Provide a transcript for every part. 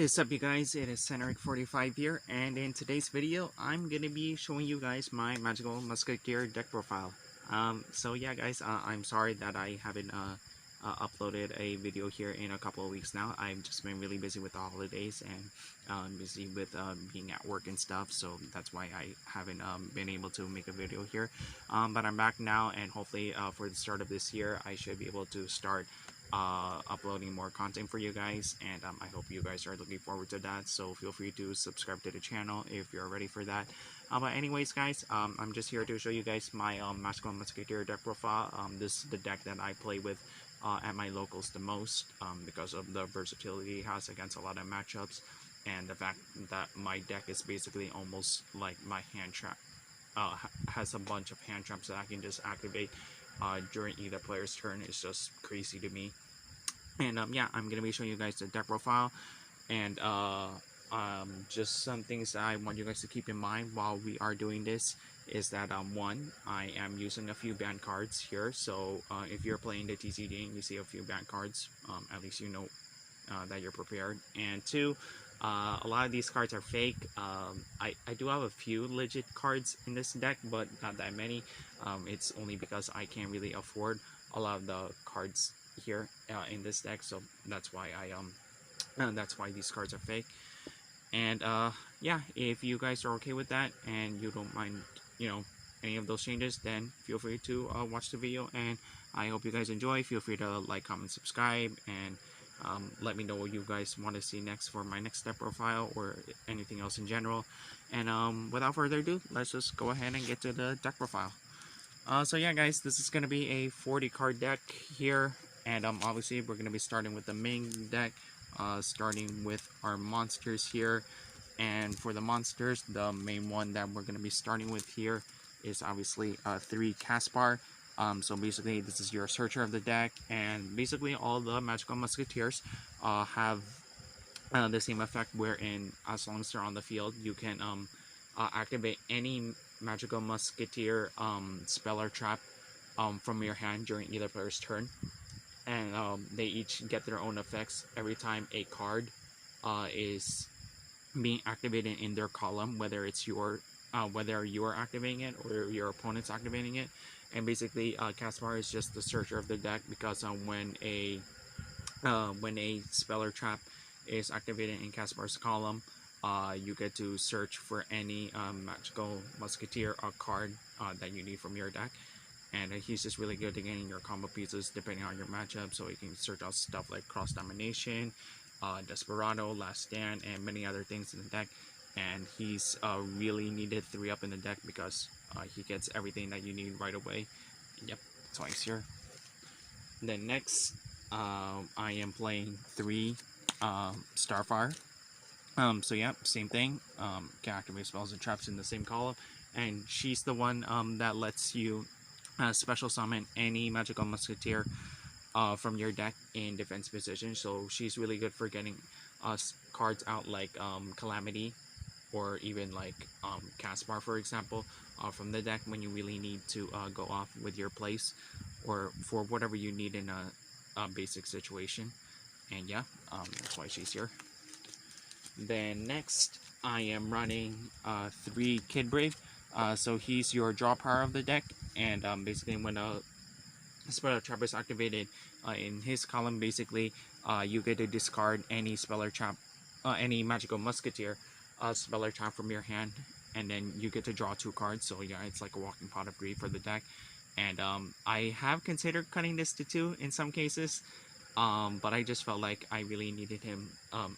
What is up, you guys? It is Centeric45 here, and in today's video I'm gonna be showing you guys my magical musketeer deck profile. So yeah guys, I'm sorry that I haven't uploaded a video here in a couple of weeks now. I've just been really busy with the holidays and busy with being at work and stuff, so that's why I haven't been able to make a video here. But I'm back now, and hopefully for the start of this year I should be able to start uploading more content for you guys, and I hope you guys are looking forward to that. So feel free to subscribe to the channel if you're ready for that. But anyways guys, I'm just here to show you guys my magical musketeer deck profile. This is the deck that I play with at my locals the most, because of the versatility it has against a lot of matchups, and the fact that my deck is basically almost like my hand trap. Has a bunch of hand traps that I can just activate during either player's turn. Is just crazy to me. And yeah, I'm gonna be showing you guys the deck profile, and just some things that I want you guys to keep in mind while we are doing this is that one, I am using a few banned cards here. So if you're playing the TCG and you see a few banned cards, at least you know that you're prepared. And two, a lot of these cards are fake. I do have a few legit cards in this deck, but not that many. It's only because I can't really afford a lot of the cards here in this deck, so that's why that's why these cards are fake. And yeah, if you guys are okay with that and you don't mind, you know, any of those changes, then feel free to watch the video, and I hope you guys enjoy. Feel free to like, comment, subscribe, and let me know what you guys want to see next for my next step profile or anything else in general. And without further ado, let's just go ahead and get to the deck profile. So yeah guys, this is going to be a 40 card deck here, and obviously we're going to be starting with the main deck, starting with our monsters here. And for the monsters, the main one that we're going to be starting with here is obviously 3 Caspar. So basically this is your searcher of the deck, and basically all the magical musketeers have the same effect, wherein as long as they're on the field, you can activate any magical musketeer spell or trap from your hand during either player's turn, and they each get their own effects every time a card is being activated in their column, whether it's your whether you're activating it or your opponent's activating it. And basically Caspar is just the searcher of the deck, because when a spell or trap is activated in Caspar's column, you get to search for any magical musketeer card that you need from your deck. And he's just really good at getting your combo pieces depending on your matchup, so you can search out stuff like Cross Domination, Desperado, Last Stand, and many other things in the deck. And he's really needed 3-up in the deck, because he gets everything that you need right away. Yep, that's why he's here. Then next, I am playing 3 Starfire. So yeah, same thing. Can activate spells and traps in the same column, and she's the one that lets you special summon any magical musketeer from your deck in defense position. So she's really good for getting cards out like Calamity, or even like Caspar, for example, from the deck when you really need to go off with your place, or for whatever you need in a basic situation. And yeah, that's why she's here. Then next, I am running 3 Kid Brave. So he's your draw power of the deck, and basically when a spell or trap is activated in his column, basically you get to discard any spell or trap, any magical musketeer spell or trap from your hand, and then you get to draw 2 cards. So yeah, it's like a walking pot of greed for the deck. And I have considered cutting this to 2 in some cases, but I just felt like I really needed him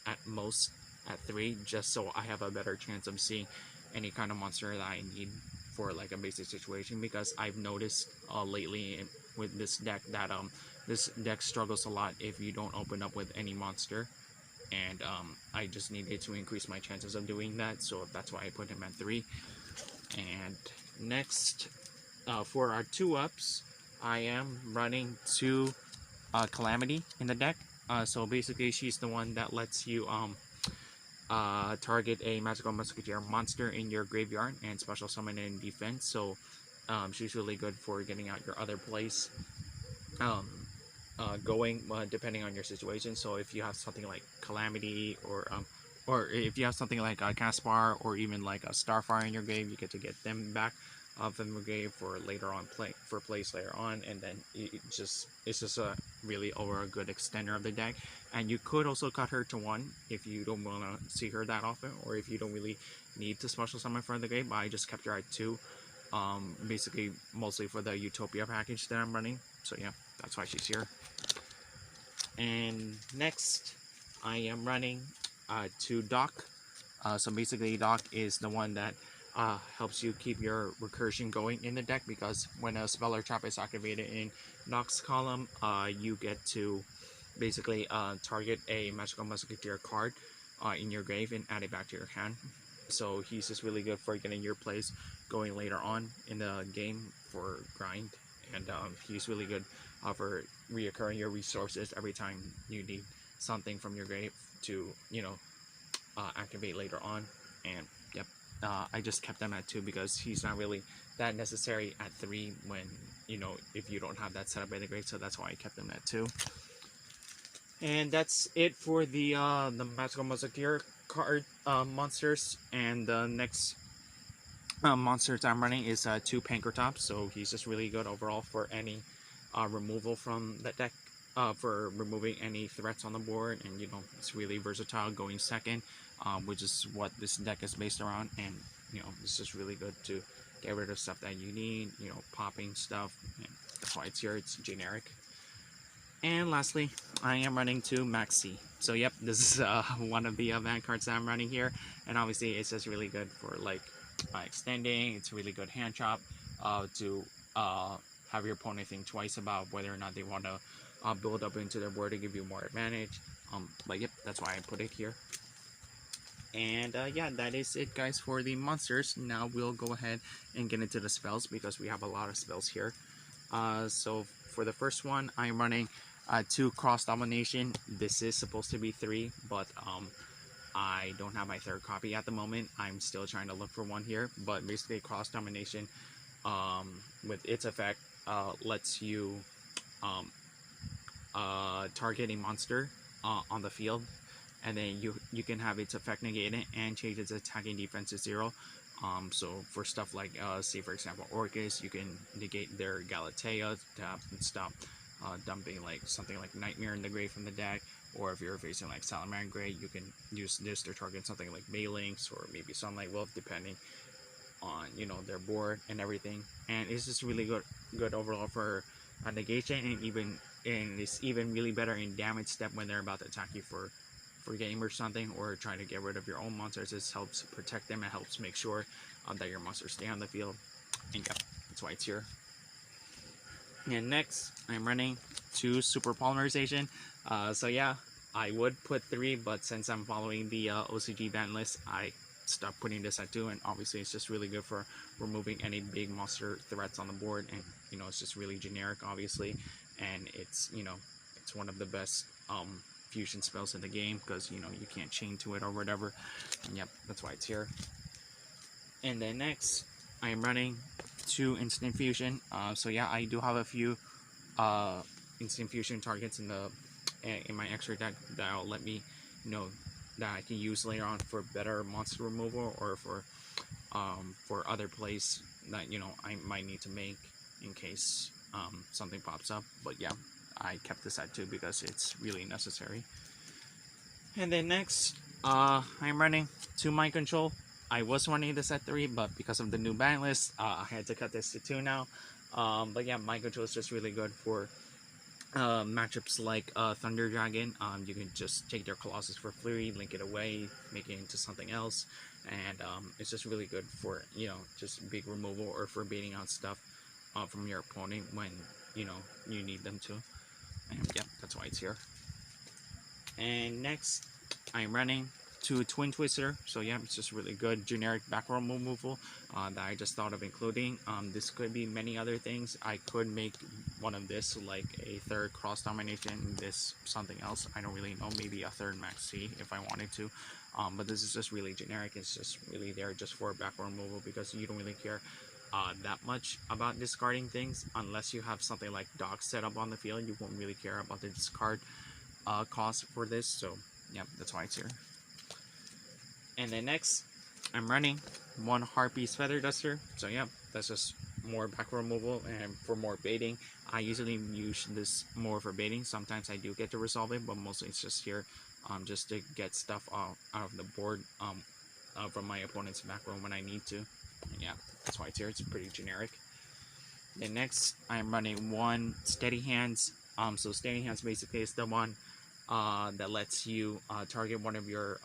at most at 3, just so I have a better chance of seeing any kind of monster that I need for like a basic situation. Because I've noticed lately with this deck that this deck struggles a lot if you don't open up with any monster, and I just needed to increase my chances of doing that, so that's why I put him at 3. And next, for our 2-ups, I am running 2 Calamity in the deck. So basically she's the one that lets you target a magical musketeer monster in your graveyard and special summon it in defense. So she's really good for getting out your other plays. going depending on your situation. So if you have something like Calamity or if you have something like Caspar or even like a Starfire in your game, you get to get them back from the game for later on plays later on, and then it's just a really over a good extender of the deck. And you could also cut her to 1 if you don't want to see her that often, or if you don't really need to special summon for the game. But I just kept her at 2, basically mostly for the Utopia package that I'm running. So yeah, that's why she's here. And next, I am running 2 Doc. So basically, Doc is the one that helps you keep your recursion going in the deck, because when a spell or trap is activated in Doc's column, you get to basically target a Magical Musketeer card in your grave and add it back to your hand. So he's just really good for getting your plays going later on in the game for grind, and he's really good for reoccurring your resources every time you need something from your grave to activate later on. And yep, I just kept them at 2 because he's not really that necessary at 3 when if you don't have that set up by the grave. So that's why I kept them at 2. And that's it for the Magical Musketeer card monsters. And the next monsters I'm running is 2 Pankratops. So he's just really good overall for any removal from that deck, for removing any threats on the board. And it's really versatile, going second, which is what this deck is based around. And it's just really good to get rid of stuff that you need, popping stuff, and that's why it's here. It's generic. And lastly, I am running 2 Maxi. So yep, this is one of the van cards that I'm running here, and obviously it's just really good for like extending. It's really good hand chop to have your opponent think twice about whether or not they want to build up into their board to give you more advantage. But yep, that's why I put it here. And yeah, that is it, guys, for the monsters. Now we'll go ahead and get into the spells, because we have a lot of spells here. So for the first one, I'm running 2 Cross Domination. This is supposed to be 3, but I don't have my 3rd copy at the moment. I'm still trying to look for one here. But basically, Cross Domination, with its effect, lets you target a monster on the field, and then you can have its effect negated and change its attacking defense to 0. So for stuff like say for example Orcus, you can negate their Galatea to stop dumping like something like Nightmare in the grave from the deck. Or if you're facing like Salamangre, you can use this to target something like Baylynx or maybe Sunlight Wolf, depending on their board and everything. And it's just really good overall for negation, and it's even really better in damage step when they're about to attack you for game or something, or trying to get rid of your own monsters. This helps protect them. It helps make sure that your monsters stay on the field. And yeah, that's why it's here. And next, I'm running 2 Super Polymerization. So yeah, I would put 3, but since I'm following the OCG ban list, I stopped putting this at 2. And obviously, it's just really good for removing any big monster threats on the board. And it's just really generic, obviously, and it's it's one of the best fusion spells in the game, because you can't chain to it or whatever. And yep, that's why it's here. And then next, I am running 2 Instant Fusion. So yeah, I do have a few Instant Fusion targets in my extra deck that'll let me that I can use later on for better monster removal, or for other plays that I might need to make in case something pops up. But yeah, I kept this at 2 because it's really necessary. And then next, I'm running 2 Mind Control. I was running this at 3, but because of the new ban list, I had to cut this to 2 now. But yeah, Mind Control is just really good for matchups like Thunder Dragon. You can just take their Colossus for free, link it away, make it into something else, and it's just really good for just big removal, or for beating out stuff from your opponent when you need them to. And yeah, that's why it's here. And next, I'm running 2 Twin Twister. So yeah, it's just really good generic back row removal that I just thought of including. This could be many other things. I could make one of this like a 3rd Cross Domination, this something else, I don't really know, maybe a 3rd Max C if I wanted to. But this is just really generic. It's just really there just for back row removal, because you don't really care that much about discarding things unless you have something like dock set up on the field. You won't really care about the discard cost for this. So yeah, that's why it's here. And then next, I'm running one Harpies Feather Duster. So yeah, that's just more back removal and for more baiting. I usually use this more for baiting. Sometimes I do get to resolve it, but mostly it's just here just to get stuff out of the board from my opponent's back row when I need to. And yeah, that's why it's here. It's pretty generic. Then next, I'm running one Steady Hands. So Steady Hands basically is the one that lets you target one of your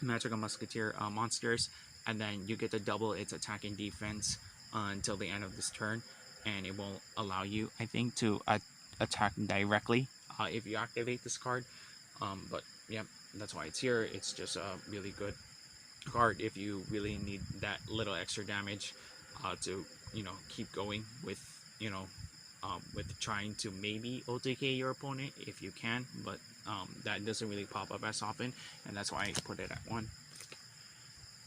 Magical Musketeer monsters, and then you get to double its attack and defense until the end of this turn, and it will allow you, I think, to attack directly if you activate this card. But yeah, that's why it's here. It's just a really good card if you really need that little extra damage to keep going with with trying to maybe OTK your opponent if you can, but that doesn't really pop up as often, and that's why I put it at 1.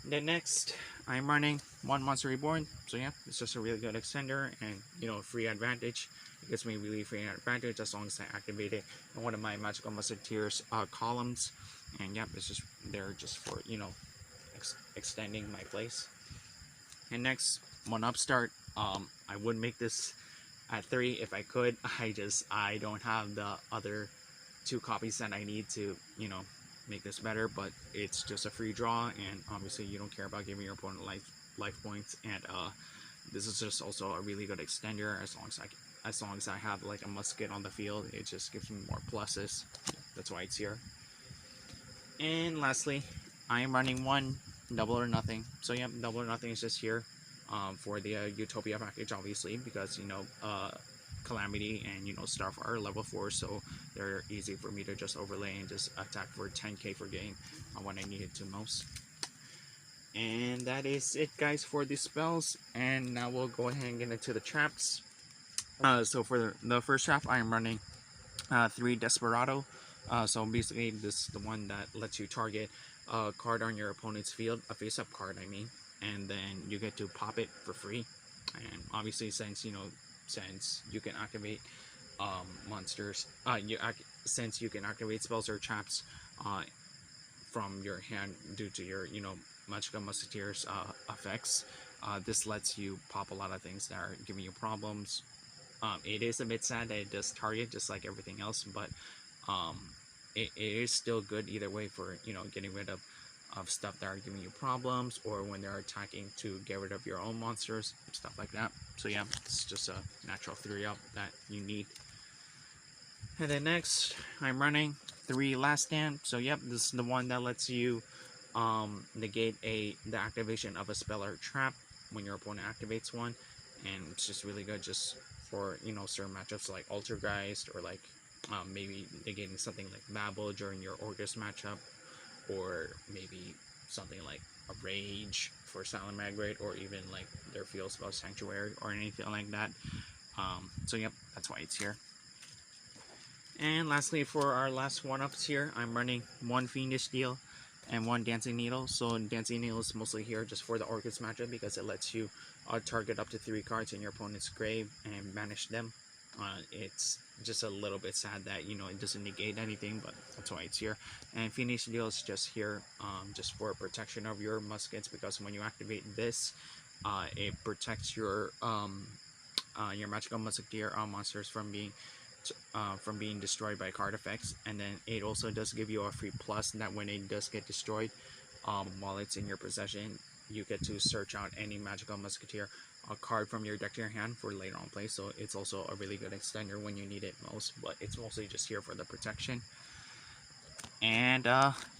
Then next, I'm running one Monster Reborn. So yeah, it's just a really good extender and free advantage. It gives me really free advantage as long as I activate it in one of my Magical Musketeers columns. And yeah, it's just there just for extending my place. And next, one Upstart. I would make this at 3 if I could. I don't have the other 2 copies that I need to make this better, but it's just a free draw, and obviously you don't care about giving your opponent life points, and this is just also a really good extender as long as I have like a musket on the field. It just gives me more pluses. That's why it's here. And lastly, I am running one Double or Nothing. So yeah, Double or Nothing is just here for the Utopia package, obviously, because Calamity and Starfire are level 4, so they're easy for me to just overlay and just attack for 10k for game when I need it to most. And that is it, guys, for the spells. And now we'll go ahead and get into the traps. So for the first trap, I am running 3 Desperado. So basically, this is the one that lets you target a card on your opponent's field, a face-up card, I mean, and then you get to pop it for free. And obviously, since you can activate monsters, since you can activate spells or traps from your hand due to your Magical Musketeers effects, this lets you pop a lot of things that are giving you problems. It is a bit sad that it does target just like everything else, but it is still good either way for getting rid of stuff that are giving you problems, or when they're attacking to get rid of your own monsters, stuff like that. So yeah, it's just a natural 3-up that you need. And then next, I'm running 3 Last Stand. So yep, this is the one that lets you negate the activation of a spell or trap when your opponent activates one, and it's just really good just for certain matchups like Altergeist, or like maybe negating something like Babel during your August matchup, or maybe something like a Rage for Silent Migrate, or even like their Field Spell Sanctuary or anything like that. So yep, that's why it's here. And lastly, for our last 1-ups here, I'm running one Fiendish Steel and one Dancing Needle. So Dancing Needle is mostly here just for the Orcus matchup because it lets you target up to 3 cards in your opponent's grave and banish them. It's just a little bit sad that it doesn't negate anything, but that's why it's here. And Fiendish Steel is just here just for protection of your muskets, because when you activate this, it protects your Magical Musketeer monsters from being destroyed by card effects, and then it also does give you a free plus that when it does get destroyed, while it's in your possession, you get to search out any Magical Musketeer card from your deck to your hand for later on play. So it's also a really good extender when you need it most, but it's mostly just here for the protection. And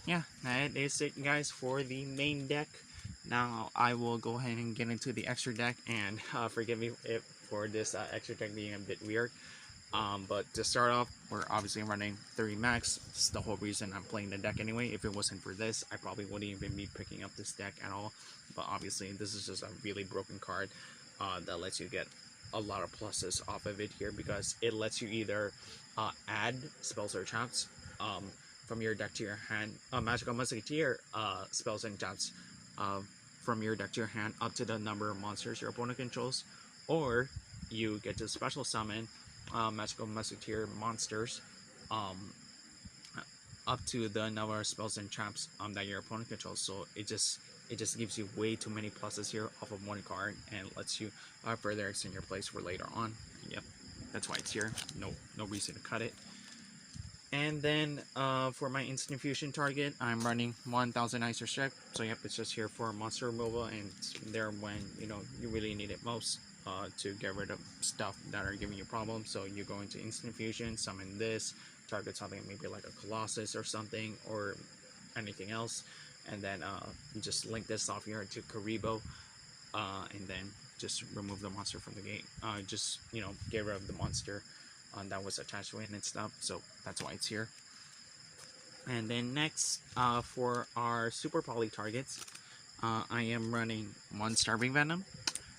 yeah, that is it, guys, for the main deck. Now I will go ahead and get into the extra deck, and forgive me for this extra deck being a bit weird. But to start off, we're obviously running 3 max. It's the whole reason I'm playing the deck anyway. If it wasn't for this, I probably wouldn't even be picking up this deck at all. But obviously, this is just a really broken card that lets you get a lot of pluses off of it here, because it lets you either add spells or traps from your deck to your hand, Magical Musketeer spells and traps from your deck to your hand up to the number of monsters your opponent controls, or you get to special summon magical musketeer monsters up to the number of spells and traps that your opponent controls. So it just gives you way too many pluses here off of one card and lets you further extend your plays for later on. Yep, that's why it's here. No reason to cut it. And then for my instant fusion target, I'm running 1000 Ice or Strike. So yep, it's just here for monster removal, and it's there when you really need it most to get rid of stuff that are giving you problems. So you go into instant fusion, summon this, target something maybe like a Colossus or something, or anything else, and then you just link this off here to Karibo, and then just remove the monster from the game. Just get rid of the monster that was attached to it and stuff. So that's why it's here. And then next, for our super poly targets, I am running 1 Starving Venom,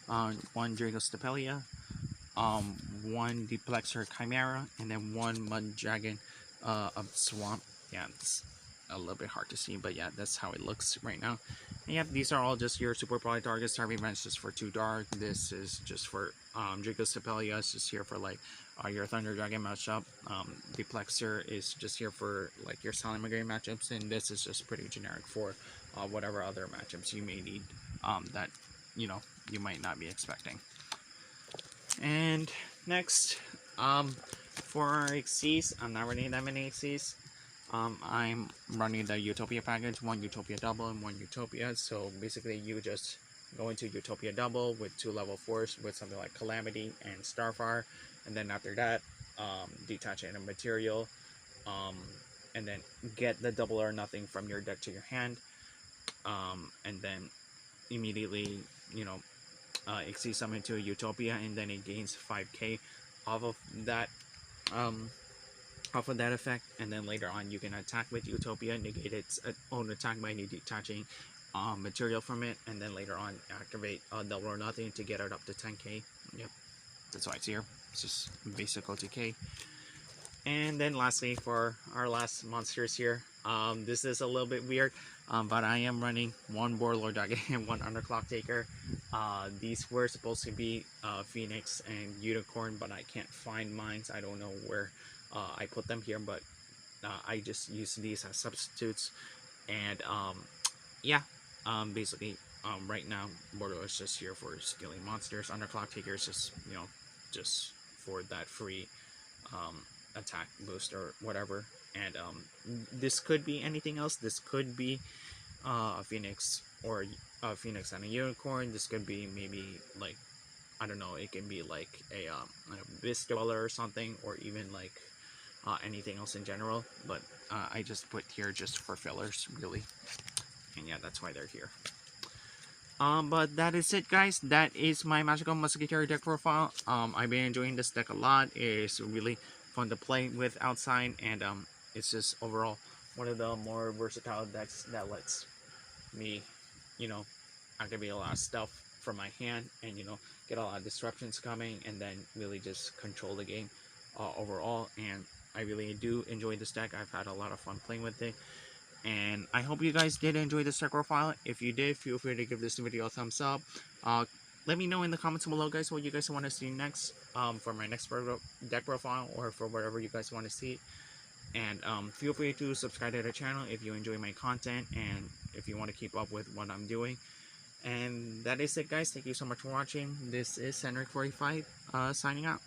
1 Draco Stapelia, 1 Duplexer Chimera, and then 1 Mud Dragon of Swamp. Yeah, it's a little bit hard to see, but yeah, that's how it looks right now. And yeah, these are all just your super poly targets. Starving Venom is just for 2 dark. This is just for Draco Stapelia. It's just here for like your Thunder Dragon matchup. Duplexer is just here for like your Silent Migraine matchups, and this is just pretty generic for whatever other matchups you may need that you might not be expecting. And next, for our XCs, I'm not running that many XCs. I'm running the Utopia package, 1 Utopia double and 1 Utopia. So basically you just go into Utopia double with 2 level 4s with something like Calamity and Starfire, and then after that detach a material, and then get the double or nothing from your deck to your hand, and then immediately XC summon to a Utopia, and then it gains 5k off of that effect, and then later on you can attack with Utopia, negate its own attack by detaching material from it, and then later on activate double or nothing to get it up to 10k. Yep, that's why it's here. It's just basic OTK. And then lastly, for our last monsters here, this is a little bit weird, but I am running 1 Warlord Dragon and 1 Underclock Taker. These were supposed to be Phoenix and Unicorn, but I can't find mine. I don't know where I put them here, but I just use these as substitutes. And yeah, basically right now Warlord is just here for skilling monsters. Underclock Taker is just just for that free attack boost or whatever. And this could be anything else. This could be a Phoenix, or a Phoenix and a Unicorn. This could be maybe like, I don't know, it can be like a Abyss Dweller or something, or even like anything else in general. But I just put here just for fillers, really. And yeah, that's why they're here. But that is it, guys. That is my Magical Musketeer deck profile. I've been enjoying this deck a lot. It's really fun to play with outside, and it's just overall one of the more versatile decks that lets me, activate a lot of stuff from my hand, and get a lot of disruptions coming, and then really just control the game overall. And I really do enjoy this deck. I've had a lot of fun playing with it. And I hope you guys did enjoy this deck profile. If you did, feel free to give this video a thumbs up. Let me know in the comments below, guys, what you guys want to see next for my next deck profile, or for whatever you guys want to see. And feel free to subscribe to the channel if you enjoy my content, and if you want to keep up with what I'm doing. And that is it, guys. Thank you so much for watching. This is Henrik45 signing out.